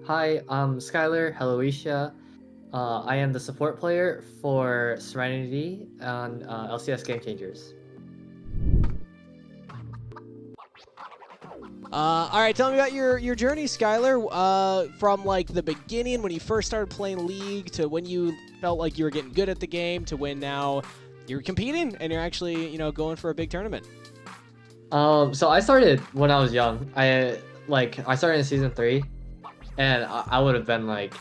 Hi, I'm Skylar, Heloisia. I am the support player for Serenity on LCS Game Changers. All right, tell me about your journey, Skylar. From like the beginning when you first started playing League to when you felt like you were getting good at the game to when now you're competing and you're actually going for a big tournament. So I started when I was young. I started in season 3, and I would have been like,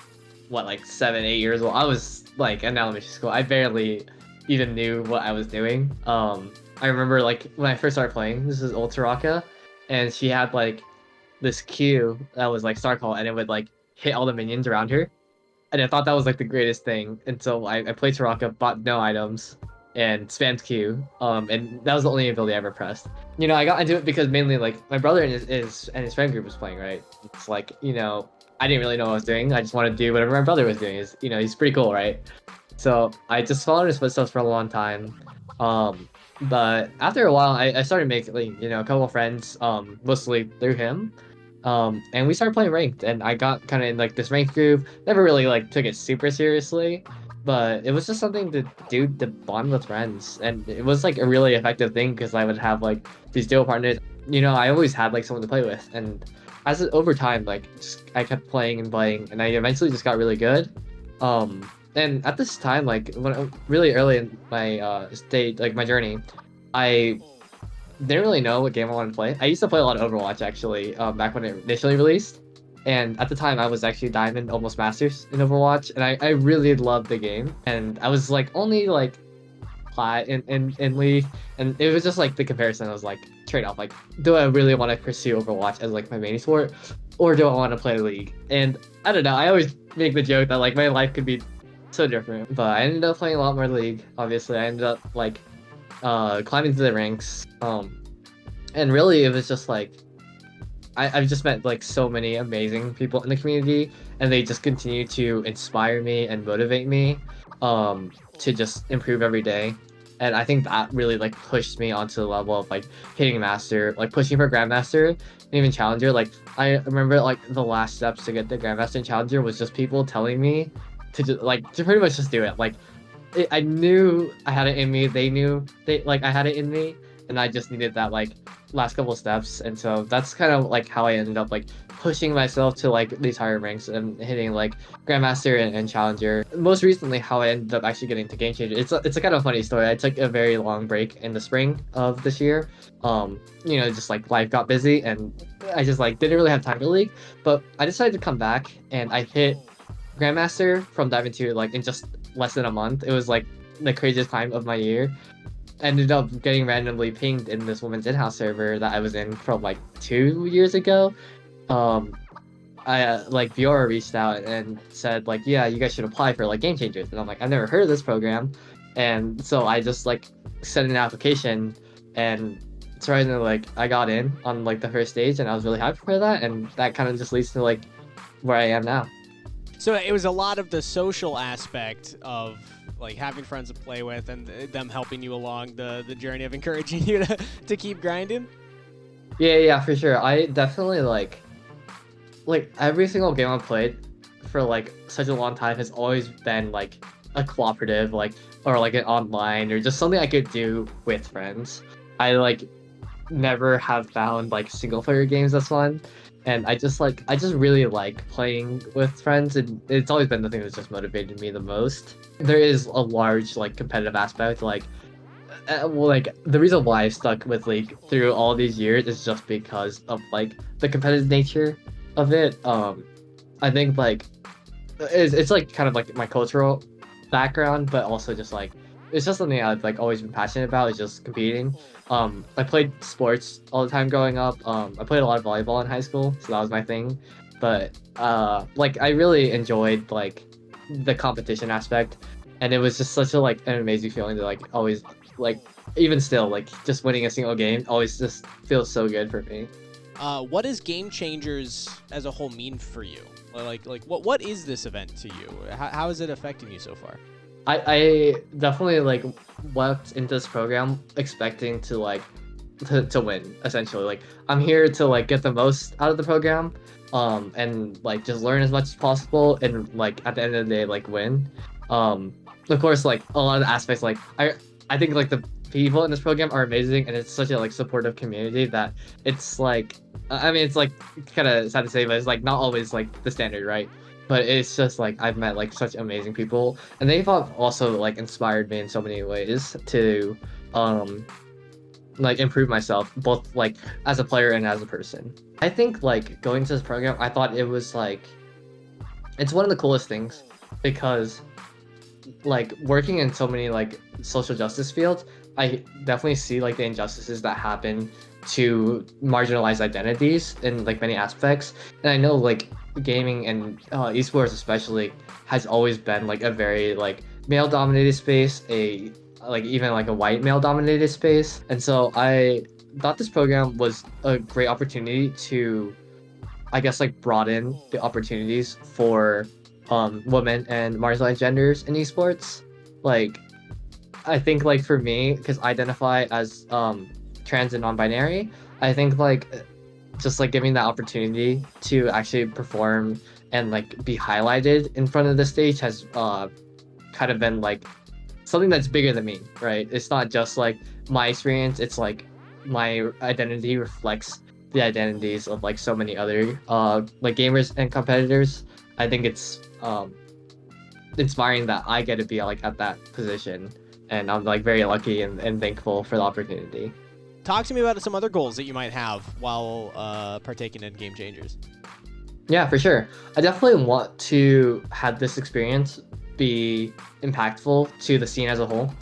what, like 7, 8 years old. I was like in elementary school. I barely even knew what I was doing. I remember like when I first started playing. This is Ultraka, and she had like this Q that was like Star Call, and it would like hit all the minions around her. And I thought that was like the greatest thing until I played Taraka, bought no items, and spammed Q. And that was the only ability I ever pressed. I got into it because mainly like my brother and his friend group was playing, right? It's like, I didn't really know what I was doing. I just wanted to do whatever my brother was doing. He's pretty cool, right? So I just followed his footsteps for a long time. But after a while, I started making a couple of friends, mostly through him. And we started playing ranked, and I got kind of in like this ranked group. Never really like took it super seriously, but it was just something to do to bond with friends, and it was like a really effective thing because I would have like these duo partners. I always had like someone to play with, and over time, like I kept playing and playing, and I eventually just got really good. And at this time, like really early in my state, like my journey, I didn't really know what game I wanted to play. I used to play a lot of Overwatch actually, back when it initially released. And at the time I was actually Diamond, almost Masters in Overwatch, and I really loved the game. And I was like only like plat in League, and it was just like the comparison. I was like trade-off, like, do I really want to pursue Overwatch as like my main sport, or do I want to play League? And I don't know, I always make the joke that like my life could be so different. But I ended up playing a lot more League, obviously. I ended up like climbing through the ranks, and really it was just like I've just met like so many amazing people in the community, and they just continue to inspire me and motivate me to just improve every day. And I think that really like pushed me onto the level of like hitting master, like pushing for grandmaster and even challenger. Like I remember like the last steps to get the grandmaster and challenger was just people telling me to just like to pretty much just do it. Like I knew I had it in me. They knew I had it in me, and I just needed that like last couple steps. And so that's kind of like how I ended up like pushing myself to like these higher ranks and hitting like Grandmaster and Challenger. Most recently, how I ended up actually getting to Game Changer. It's a kind of funny story. I took a very long break in the spring of this year. Just like life got busy, and I just like didn't really have time to League. But I decided to come back, and I hit Grandmaster from Diamond 2 like in just less than a month. It was like the craziest time of my year. Ended up getting randomly pinged in this woman's in-house server that I was in from like 2 years ago. I like Viora reached out and said like, yeah, you guys should apply for like Game Changers, and I'm like, I've never heard of this program. And so I just like sent an application, and surprisingly like I got in on like the first stage, and I was really happy for that, and that kind of just leads to like where I am now. So it was a lot of the social aspect of like having friends to play with and them helping you along the journey of encouraging you to keep grinding. Yeah, for sure. I definitely like every single game I've played for like such a long time has always been like a cooperative, like, or like an online, or just something I could do with friends. I like never have found like single player games that's fun. And I just really like playing with friends, and it's always been the thing that's just motivated me the most. There is a large like competitive aspect, like the reason why I stuck with League through all these years is just because of like the competitive nature of it. I think like it's like kind of like my cultural background, but also just like it's just something I've like always been passionate about, is just competing. I played sports all the time growing up. I played a lot of volleyball in high school, so that was my thing. But like I really enjoyed like the competition aspect, and it was just such a like an amazing feeling to like always like even still like just winning a single game always just feels so good for me. What does Game Changers as a whole mean for you? Like what is this event to you? How is it affecting you so far? I definitely like went into this program expecting to like to win, essentially. Like, I'm here to like get the most out of the program, and like just learn as much as possible, and like at the end of the day, like win. Of course, like a lot of the aspects, like I think like the people in this program are amazing, and it's such a like supportive community that it's like, I mean, it's like kind of sad to say, but it's like not always like the standard, right? But it's just like I've met like such amazing people, and they've also like inspired me in so many ways to um like improve myself, both like as a player and as a person. I think like going to this program, I thought it was like, it's one of the coolest things, because like working in so many like social justice fields, I definitely see like the injustices that happen to marginalized identities in like many aspects. And I know like gaming and esports especially has always been like a very like male dominated space, a like even like a white male dominated space. And so I thought this program was a great opportunity to, I guess, like broaden the opportunities for women and marginalized genders in esports. Like, I think like for me, because I identify as trans and non-binary, I think like just like giving that opportunity to actually perform and like be highlighted in front of the stage has kind of been like something that's bigger than me, right? It's not just like my experience, it's like my identity reflects the identities of like so many other like gamers and competitors. I think it's inspiring that I get to be like at that position, and I'm like very lucky and thankful for the opportunity. Talk to me about some other goals that you might have while partaking in Game Changers. Yeah, for sure. I definitely want to have this experience be impactful to the scene as a whole.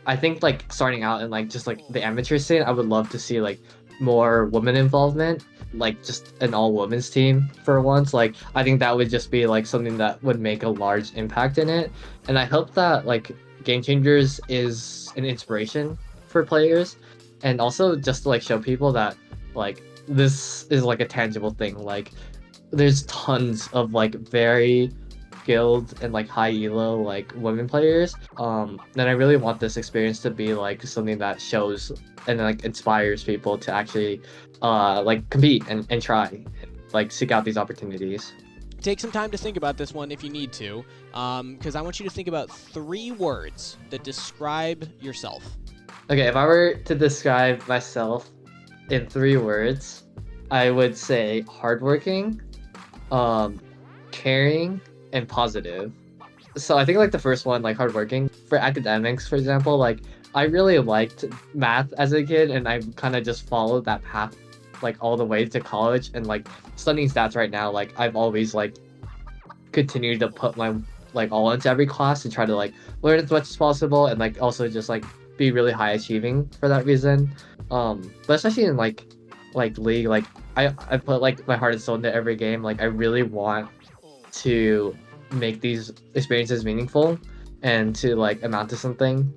I think like starting out in like just like the amateur scene, I would love to see like more women involvement, like just an all women's team for once. Like I think that would just be like something that would make a large impact in it. And I hope that like Game Changers is an inspiration for players, and also just to like show people that like this is like a tangible thing. Like there's tons of like very skilled and like high elo like women players, and I really want this experience to be like something that shows and like inspires people to actually like compete and try, like seek out these opportunities. Take some time to think about this one if you need to, because I want you to think about 3 words that describe yourself. Okay, if I were to describe myself in 3 words, I would say hardworking, caring, and positive. So I think like the first one, like hardworking, for academics, for example, like I really liked math as a kid, and I kind of just followed that path like all the way to college. And like studying stats right now, like I've always like continued to put my like all into every class and try to like learn as much as possible, and like also just like be really high achieving for that reason. But especially in like League, like I put like my heart and soul into every game. Like I really want to make these experiences meaningful and to like amount to something.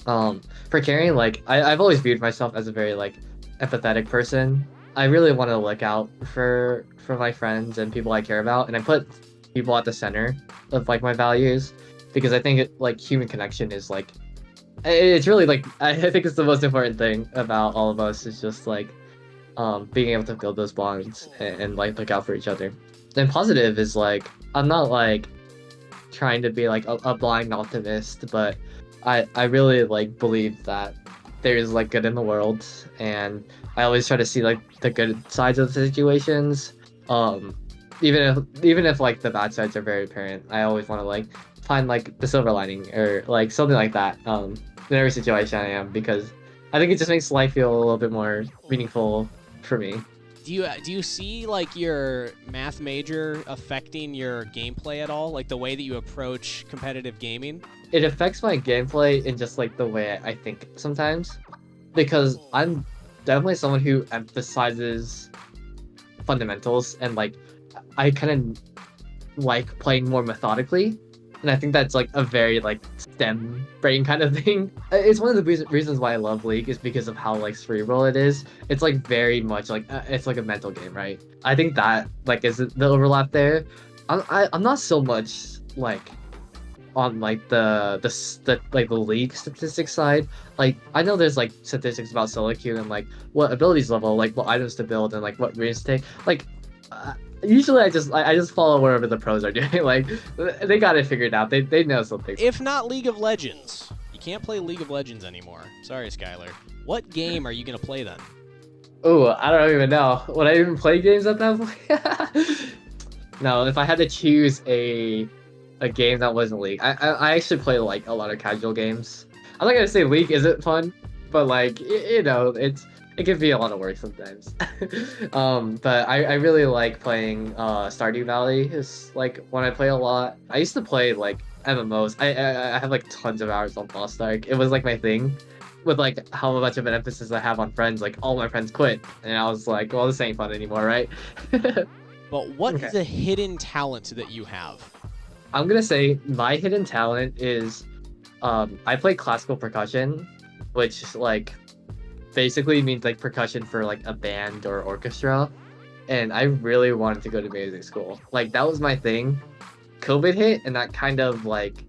For caring, like I've always viewed myself as a very like empathetic person. I really want to look out for my friends and people I care about, and I put people at the center of like my values, because I think like human connection is like, it's really like, I think it's the most important thing about all of us, is just like being able to build those bonds and like look out for each other. Then positive is like, I'm not like trying to be like a blind optimist, but I really like believe that there is like good in the world, and I always try to see like the good sides of the situations. Even if like the bad sides are very apparent, I always want to like find like the silver lining or like something like that in every situation I am, because I think it just makes life feel a little bit more meaningful for me. Do you see like your math major affecting your gameplay at all? Like the way that you approach competitive gaming? It affects my gameplay in just like the way I think sometimes, because I'm definitely someone who emphasizes fundamentals, and like I kind of like playing more methodically, and I think that's like a very like STEM brain kind of thing. It's one of the reasons why I love League, is because of how like cerebral it is. It's like very much like it's like a mental game, right? I think that like is the overlap there. I'm not so much like on like the league statistics side. Like I know there's like statistics about solo queue and like what abilities level, like what items to build and like what rings to take. Like usually I just follow whatever the pros are doing. Like they got it figured out. They know something. If not League of Legends, you can't play League of Legends anymore. Sorry, Skylar. What game are you gonna play then? Oh, I don't even know. Would I even play games at that point? No, if I had to choose a game that wasn't League, I actually play like a lot of casual games. I'm not gonna say League isn't fun, but like you know, it can be a lot of work sometimes. But I really like playing Stardew Valley is like when I play a lot. I used to play like MMOs. I have like tons of hours on Lost Ark. It was like my thing. With like how much of an emphasis I have on friends, like all my friends quit, and I was like, well, this ain't fun anymore, right? But what Okay. is a hidden talent that you have? I'm gonna say my hidden talent is I play classical percussion, which like basically means like percussion for like a band or orchestra. And I really wanted to go to music school. Like that was my thing. COVID hit and that kind of like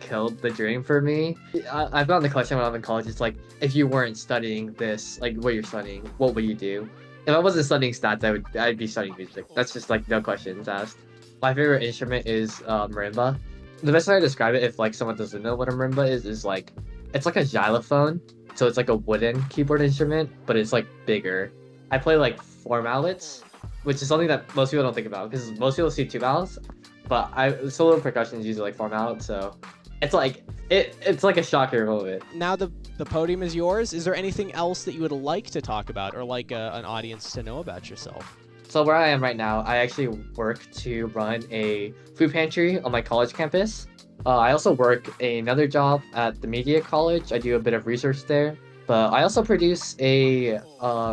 killed the dream for me. I found the question when I'm in college. It's like if you weren't studying this, like what you're studying, what would you do? If I wasn't studying stats, I'd be studying music. That's just like no questions asked. My favorite instrument is marimba. The best way to describe it, if like someone doesn't know what a marimba is like it's like a xylophone. So it's like a wooden keyboard instrument, but it's like bigger. I play like four mallets, which is something that most people don't think about because most people see two mallets, but solo percussion is usually like four mallets, so it's like it's like a shocker moment. Now the podium is yours. Is there anything else that you would like to talk about or like an audience to know about yourself? So where I am right now, I actually work to run a food pantry on my college campus. I also work another job at the media college. I do a bit of research there, but I also produce a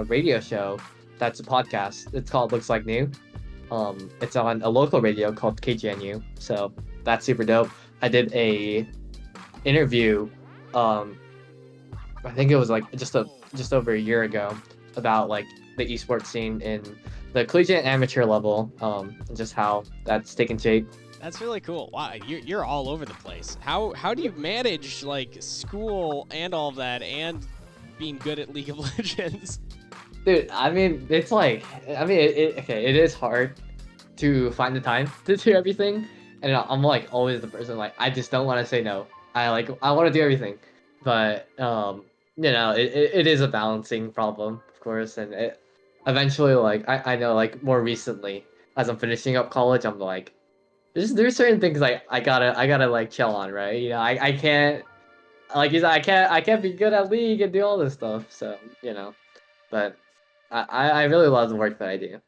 radio show that's a podcast. It's called Looks Like New. It's on a local radio called KGNU, so that's super dope. I did a interview, I think it was like just over a year ago about like the esports scene in the collegiate and amateur level, and just how that's taken shape. That's really cool. Wow, you're all over the place. How do you manage like school and all of that and being good at League of Legends? Dude, I mean, it's like, I mean, okay, it is hard to find the time to do everything, and I'm like always the person like I just don't want to say no. I want to do everything, but you know, it is a balancing problem, of course, and it eventually like I know like more recently as I'm finishing up college, I'm like there's certain things like I gotta like chill on, right? You know, I can't like you said, I can't be good at League and do all this stuff, so you know, but I really love the work that I do.